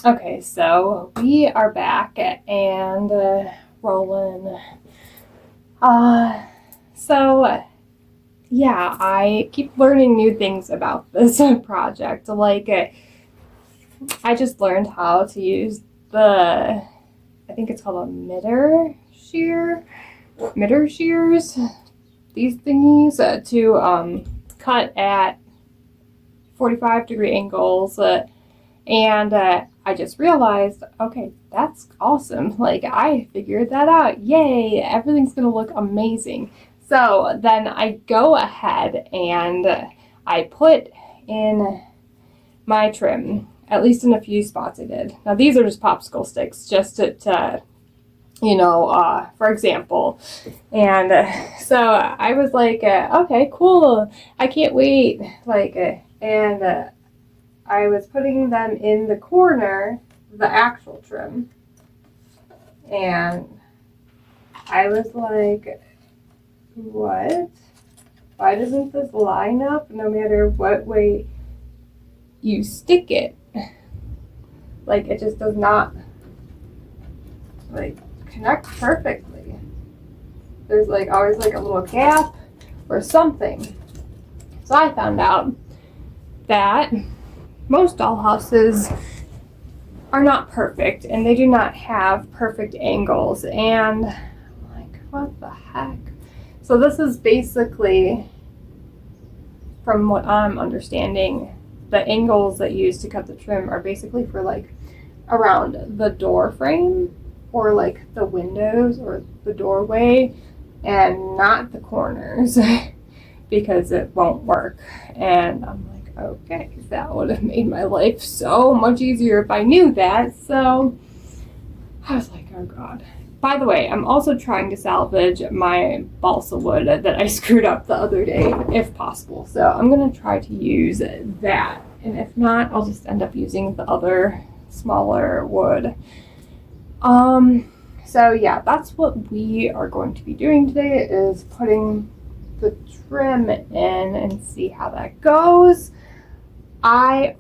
Okay, so we are back and rolling. Yeah, I keep learning new things about this project. I just learned how to use I think it's called a mitter shears, these thingies to cut at 45-degree angles. I just realized, okay, that's awesome. Like, I figured that out. Yay, everything's gonna look amazing. So then I go ahead and I put in my trim, at least in a few spots I did. Now, these are just popsicle sticks, just to for example. And so I was like, okay, cool. I can't wait. I was putting them in the corner, the actual trim, and I was like, what? Why doesn't this line up no matter what way you stick it? Like, it just does not, like, connect perfectly. There's, like, always, like, a little gap or something. So I found out that most dollhouses are not perfect and they do not have perfect angles, and I'm like, what the heck? So this is basically, from what I'm understanding, the angles that you use to cut the trim are basically for like around the door frame or like the windows or the doorway, and not the corners because it won't work. And I'm like, okay, that would have made my life so much easier if I knew that. So I was like, oh God. By the way, I'm also trying to salvage my balsa wood that I screwed up the other day, if possible. So I'm going to try to use that. And if not, I'll just end up using the other smaller wood. So yeah, that's what we are going to be doing today, is putting the trim in and see how that goes. I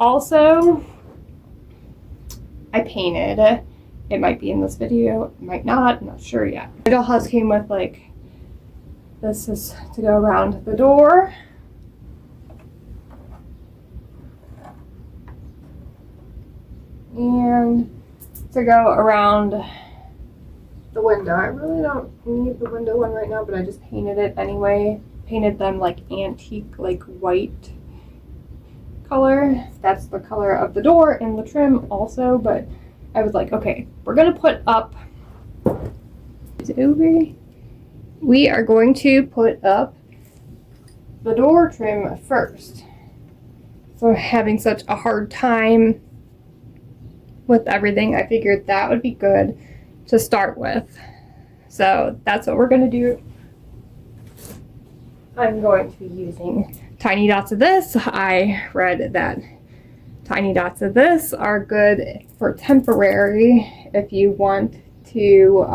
painted. It might be in this video, it might not, I'm not sure yet. My dollhouse came with like, this is to go around the door. And to go around the window. I really don't need the window one right now, but I just painted it anyway. Painted them like antique, like white color. That's the color of the door and the trim also, but I was like, okay, we're gonna put up, is it over? We are going to put up the door trim first. So having such a hard time with everything, I figured that would be good to start with. So that's what we're gonna do. I'm going to be using tiny dots of this. I read that tiny dots of this are good for temporary if you want to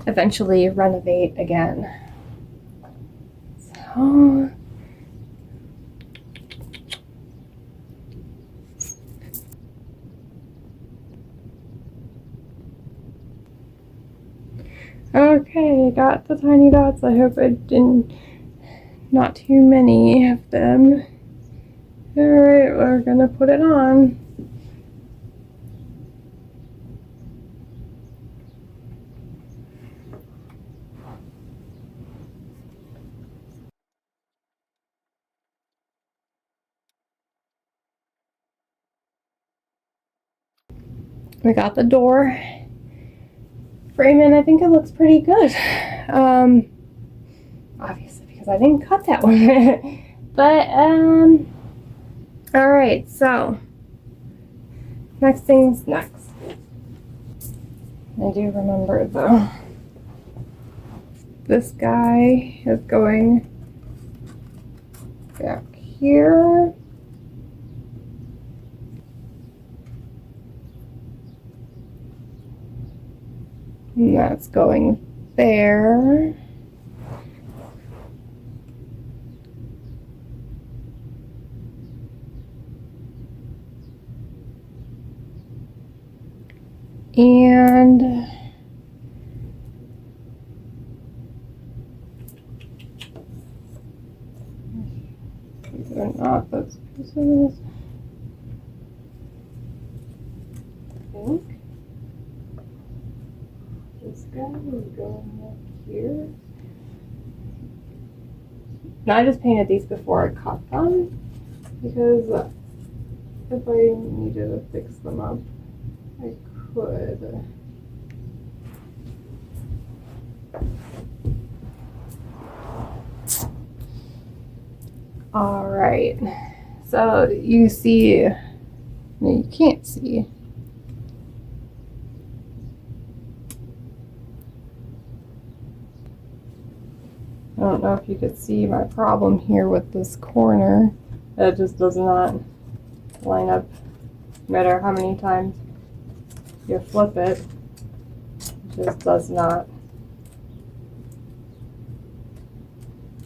eventually renovate again. So okay, got the tiny dots. I hope I didn't, not too many of them. Alright, we're gonna put it on. We got the door frame in. I think it looks pretty good. Obviously because I didn't cut that one. But all right, so next thing's next. I do remember though, this guy is going back here. And that's going there. And these are not those pieces. I think this guy is going up here. Now I just painted these before I cut them because if I needed to fix them up, I could. All right, so you see, no, you can't see. I don't know if you could see my problem here with this corner. It just does not line up no matter how many times you flip it. It just does not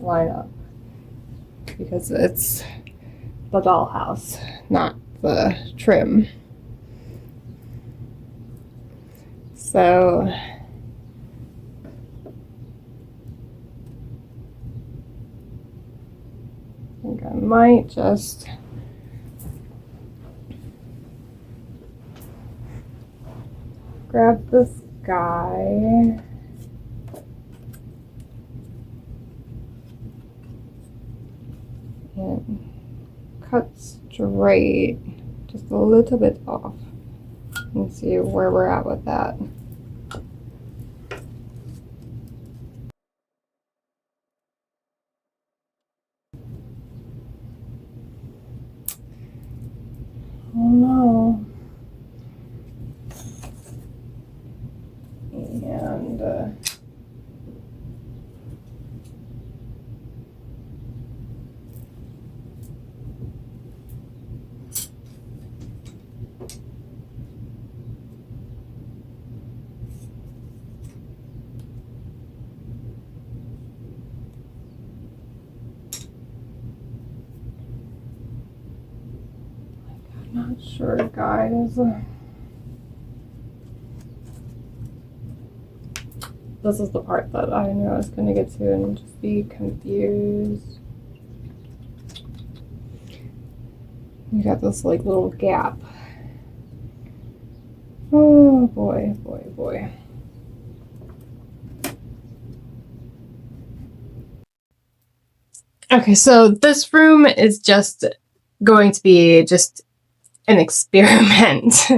line up because it's the dollhouse, not the trim. So I think I might just grab this guy and cut straight, just a little bit off, and see where we're at with that. Oh no. And I'm not sure, guys. This is the part that I knew I was going to get to and just be confused. You got this like little gap. Oh boy, boy, boy. Okay, so this room is just going to be just an experiment.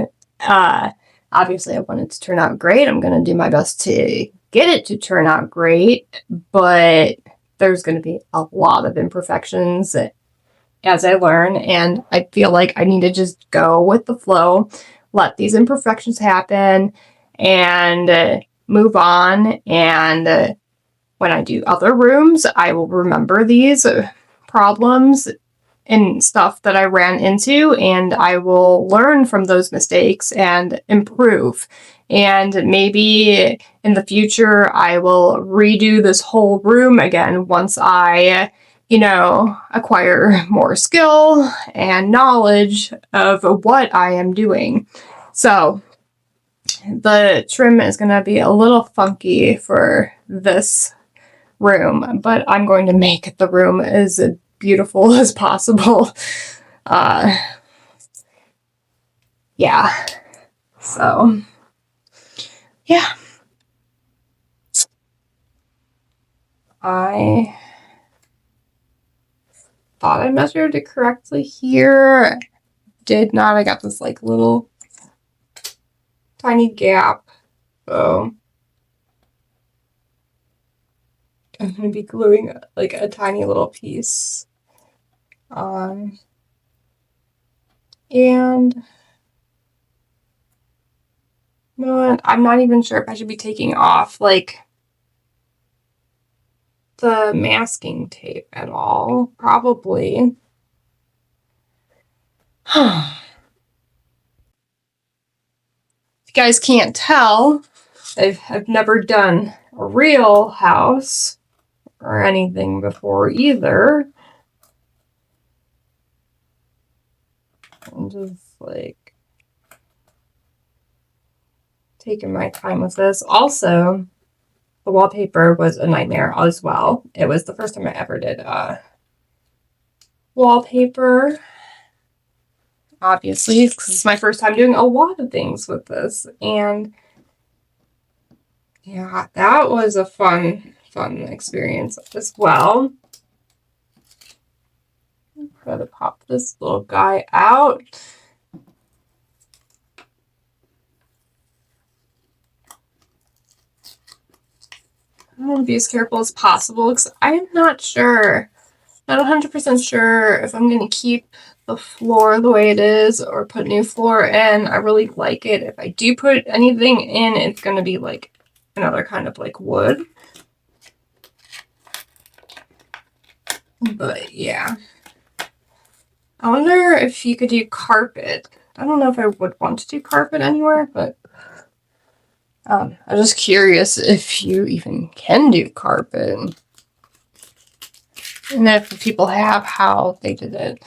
Obviously I want it to turn out great. I'm going to do my best to get it to turn out great, but there's going to be a lot of imperfections as I learn, and I feel like I need to just go with the flow, let these imperfections happen, and move on. And when I do other rooms, I will remember these problems and stuff that I ran into, and I will learn from those mistakes and improve. And maybe in the future, I will redo this whole room again once I, acquire more skill and knowledge of what I am doing. So the trim is going to be a little funky for this room, but I'm going to make the room as beautiful as possible. Yeah. So, yeah. I thought I measured it correctly here. Did not. I got this like little tiny gap. So I'm going to be gluing like a tiny little piece on. And you know what? I'm not even sure if I should be taking off like the masking tape at all. Probably. If you guys can't tell, I've never done a real house or anything before either. I'm just like taken my time with this. Also, the wallpaper was a nightmare as well. It was the first time I ever did wallpaper. Obviously, because it's my first time doing a lot of things with this. And yeah, that was a fun experience as well. I'm going to pop this little guy out. I want to be as careful as possible because I'm not sure. Not 100% sure if I'm going to keep the floor the way it is or put new floor in. I really like it. If I do put anything in, it's going to be like another kind of like wood. But yeah. I wonder if you could do carpet. I don't know if I would want to do carpet anywhere, but I'm just curious if you even can do carpet. And if people have, how they did it.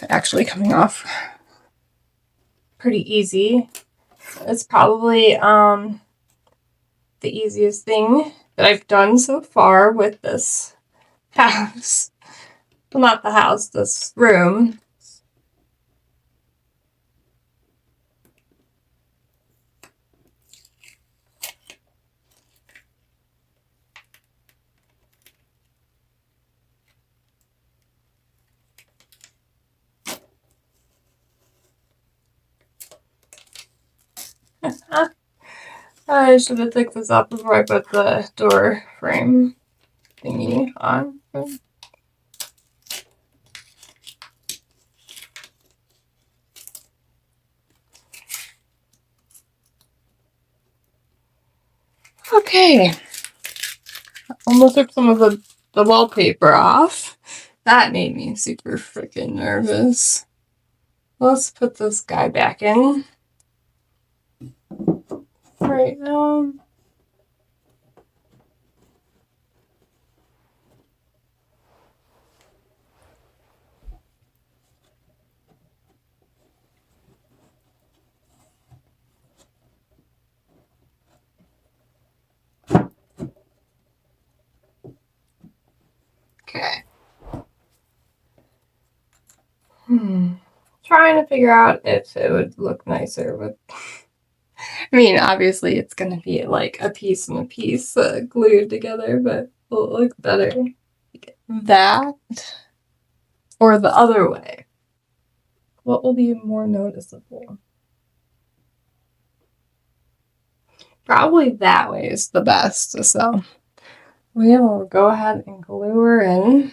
Actually coming off pretty easy. It's probably the easiest thing that I've done so far with this house. Well, not the house, this room. I should have picked this up before I put the door frame thingy on. Okay. Almost took some of the wallpaper off. That made me super freaking nervous. Let's put this guy back in. Right now. Okay. Trying to figure out if it would look nicer with. I mean, obviously, it's gonna be like a piece and a piece glued together, but will it look better that or the other way? What will be more noticeable? Probably that way is the best. So we will go ahead and glue her in.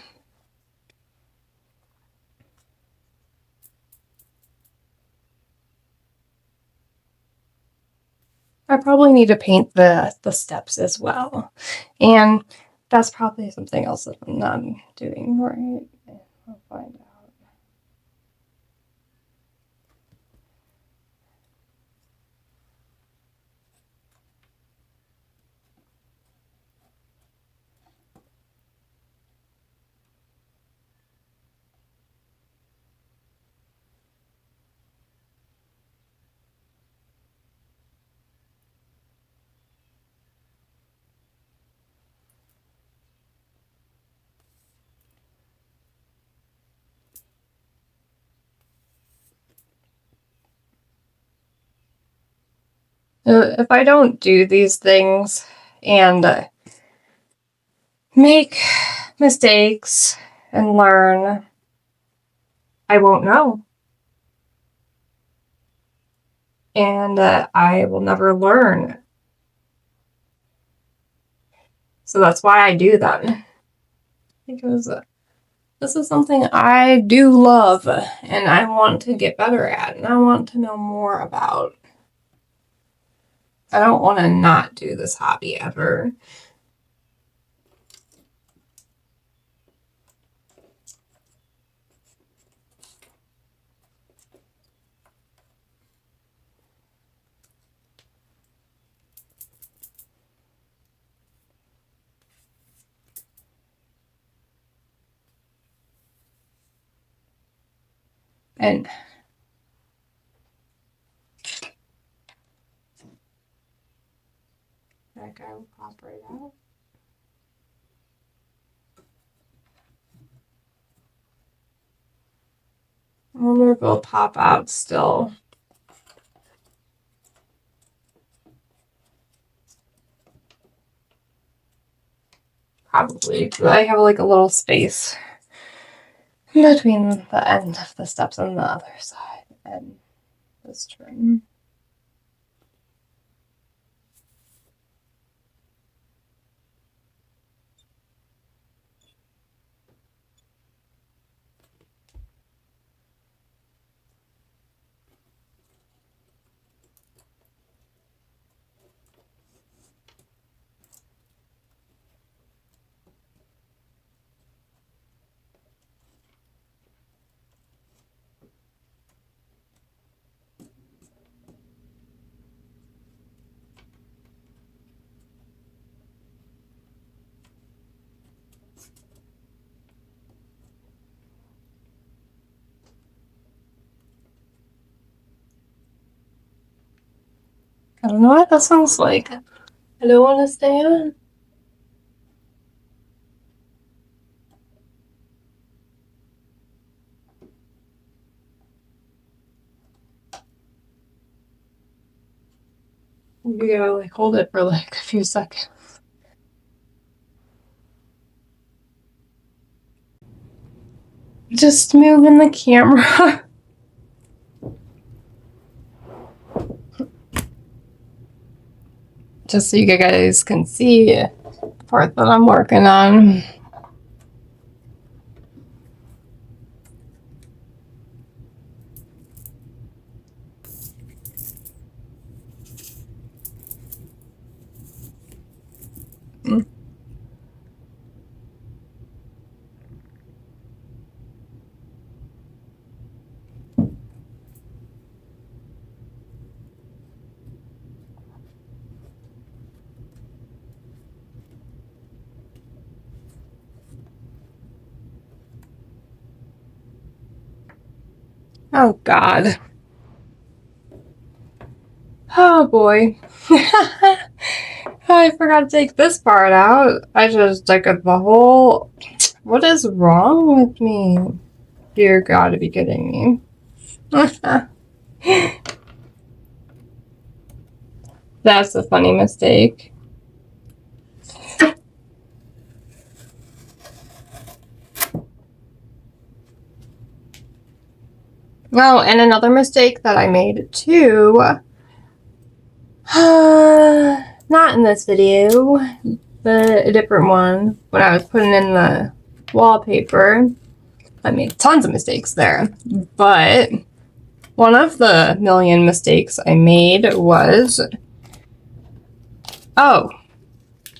I probably need to paint the steps as well. And that's probably something else that I'm not doing right. I'll find out. If I don't do these things and make mistakes and learn, I won't know. And I will never learn. So that's why I do them. Because this is something I do love and I want to get better at and I want to know more about. I don't want to not do this hobby ever. And that guy will pop right out. I wonder if it'll pop out still. Probably, because I have like a little space between the end of the steps on the other side and this trim. I don't know what that sounds like. I don't want to stay on. You gotta like hold it for like a few seconds. Just moving the camera. Just so you guys can see the part that I'm working on. Oh God. Oh boy. I forgot to take this part out. I just took the whole... What is wrong with me? You're gotta be kidding me. That's a funny mistake. Oh, and another mistake that I made too. Not in this video, but a different one. When I was putting in the wallpaper, I made tons of mistakes there. But one of the million mistakes I made was, oh,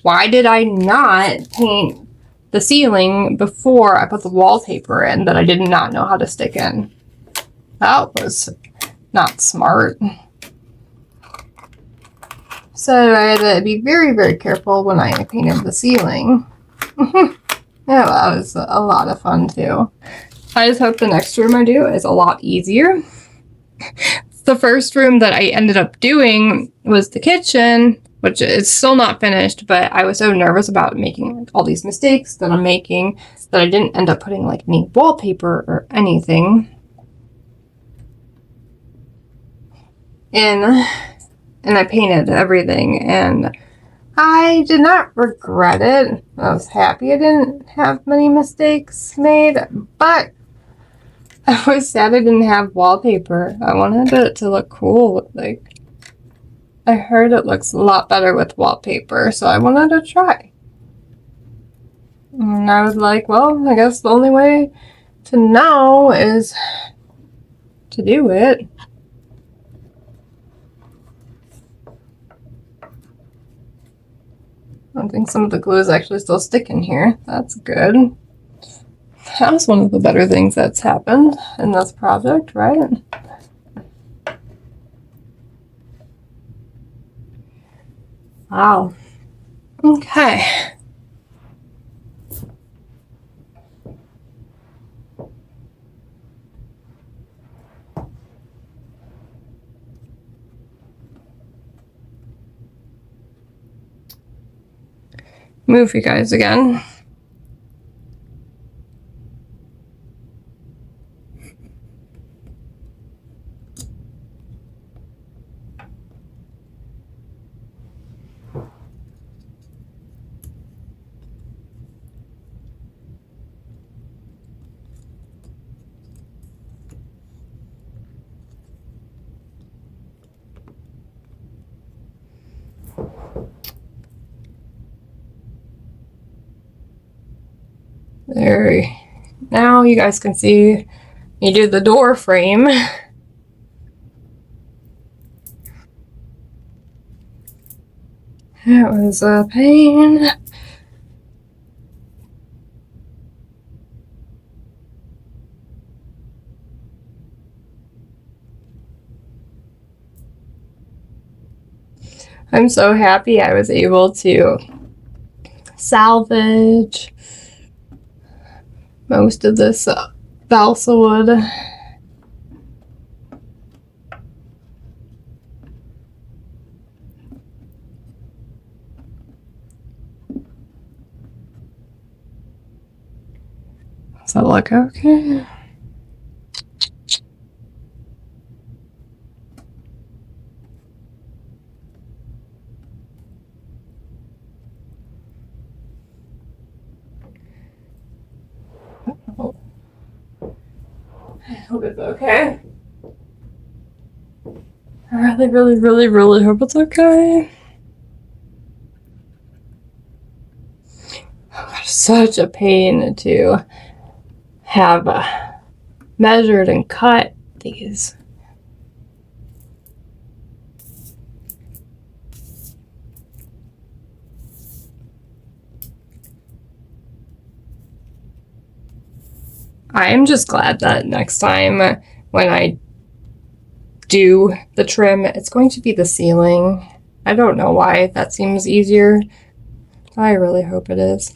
why did I not paint the ceiling before I put the wallpaper in that I did not know how to stick in? That was not smart. So I had to be very, very careful when I painted the ceiling. Yeah, that was a lot of fun too. I just hope the next room I do is a lot easier. The first room that I ended up doing was the kitchen, which is still not finished, but I was so nervous about making like all these mistakes that I'm making that I didn't end up putting like any wallpaper or anything. And I painted everything, and I did not regret it. I was happy I didn't have many mistakes made, but I was sad I didn't have wallpaper. I wanted it to look cool. Like, I heard it looks a lot better with wallpaper, so I wanted to try. And I was like, well, I guess the only way to know is to do it. I think some of the glue is actually still sticking here. That's good. That was one of the better things that's happened in this project, right? Wow. Okay. Move you guys again. There. Now you guys can see me do the door frame. It was a pain. I'm so happy I was able to salvage most of this balsa wood. Does that look okay? I hope it's okay. I really, really, really, really hope it's okay. Oh, it's such a pain to have measured and cut these. I'm just glad that next time when I do the trim, it's going to be the ceiling. I don't know why that seems easier. I really hope it is.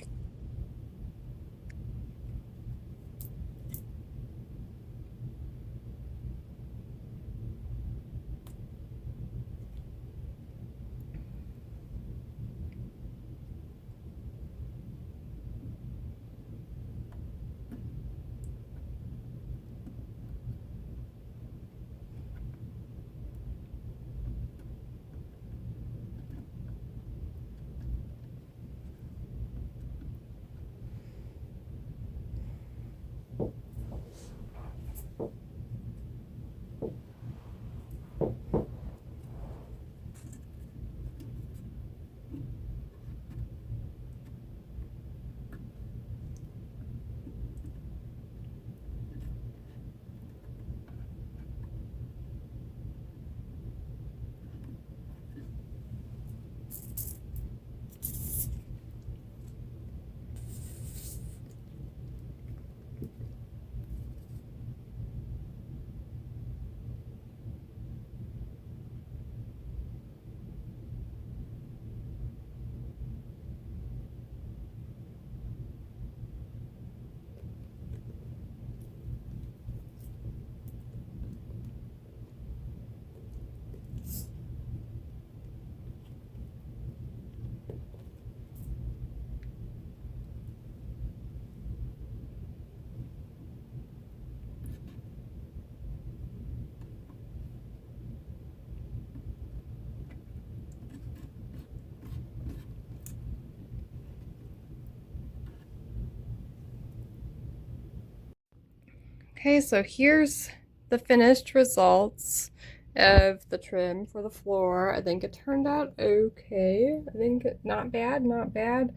Okay, so here's the finished results of the trim for the floor. I think it turned out okay. I think not bad, not bad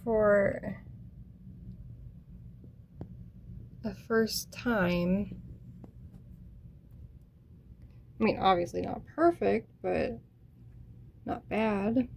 for a first time. I mean, obviously not perfect, but not bad.